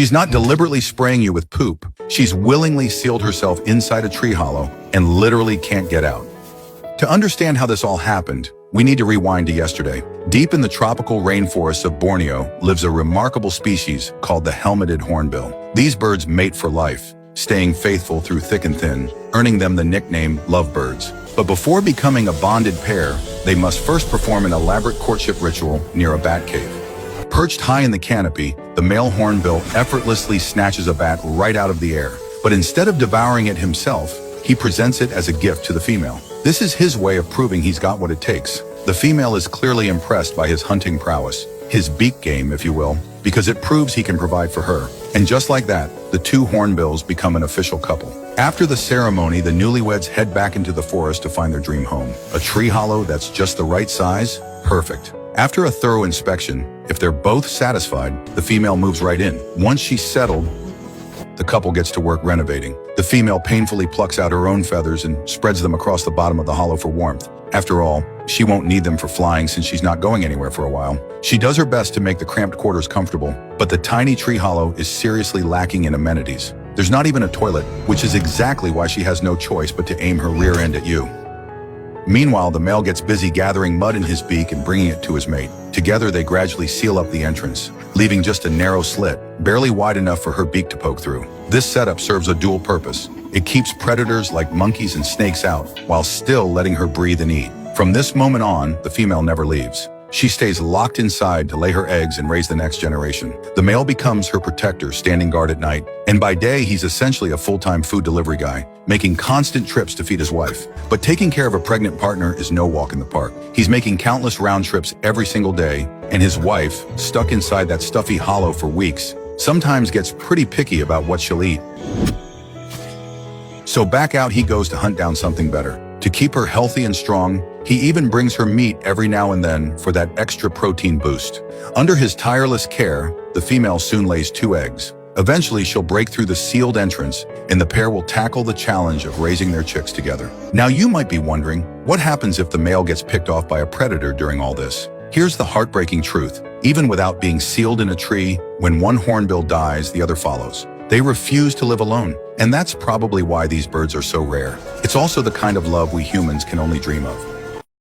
She's not deliberately spraying you with poop. She's willingly sealed herself inside a tree hollow and literally can't get out. To understand how this all happened, we need to rewind to yesterday. Deep in the tropical rainforests of Borneo lives a remarkable species called the helmeted hornbill. These birds mate for life, staying faithful through thick and thin, earning them the nickname lovebirds. But before becoming a bonded pair, they must first perform an elaborate courtship ritual near a bat cave. Perched high in the canopy, the male hornbill effortlessly snatches a bat right out of the air. But instead of devouring it himself, he presents it as a gift to the female. This is his way of proving he's got what it takes. The female is clearly impressed by his hunting prowess, his beak game, if you will, because it proves he can provide for her. And just like that, the two hornbills become an official couple. After the ceremony, the newlyweds head back into the forest to find their dream home. A tree hollow that's just the right size, perfect. After a thorough inspection, if they're both satisfied, the female moves right in. Once she's settled, the couple gets to work renovating. The female painfully plucks out her own feathers and spreads them across the bottom of the hollow for warmth. After all, she won't need them for flying since she's not going anywhere for a while. She does her best to make the cramped quarters comfortable, but the tiny tree hollow is seriously lacking in amenities. There's not even a toilet, which is exactly why she has no choice but to aim her rear end at you. Meanwhile, the male gets busy gathering mud in his beak and bringing it to his mate. Together, they gradually seal up the entrance, leaving just a narrow slit, barely wide enough for her beak to poke through. This setup serves a dual purpose. It keeps predators like monkeys and snakes out, while still letting her breathe and eat. From this moment on, the female never leaves. She stays locked inside to lay her eggs and raise the next generation. The male becomes her protector, standing guard at night. And by day, he's essentially a full-time food delivery guy, making constant trips to feed his wife. But taking care of a pregnant partner is no walk in the park. He's making countless round trips every single day, and his wife, stuck inside that stuffy hollow for weeks, sometimes gets pretty picky about what she'll eat. So back out he goes to hunt down something better. To keep her healthy and strong, he even brings her meat every now and then for that extra protein boost. Under his tireless care, the female soon lays 2 eggs. Eventually, she'll break through the sealed entrance, and the pair will tackle the challenge of raising their chicks together. Now you might be wondering, what happens if the male gets picked off by a predator during all this? Here's the heartbreaking truth. Even without being sealed in a tree, when one hornbill dies, the other follows. They refuse to live alone, and that's probably why these birds are so rare. It's also the kind of love we humans can only dream of.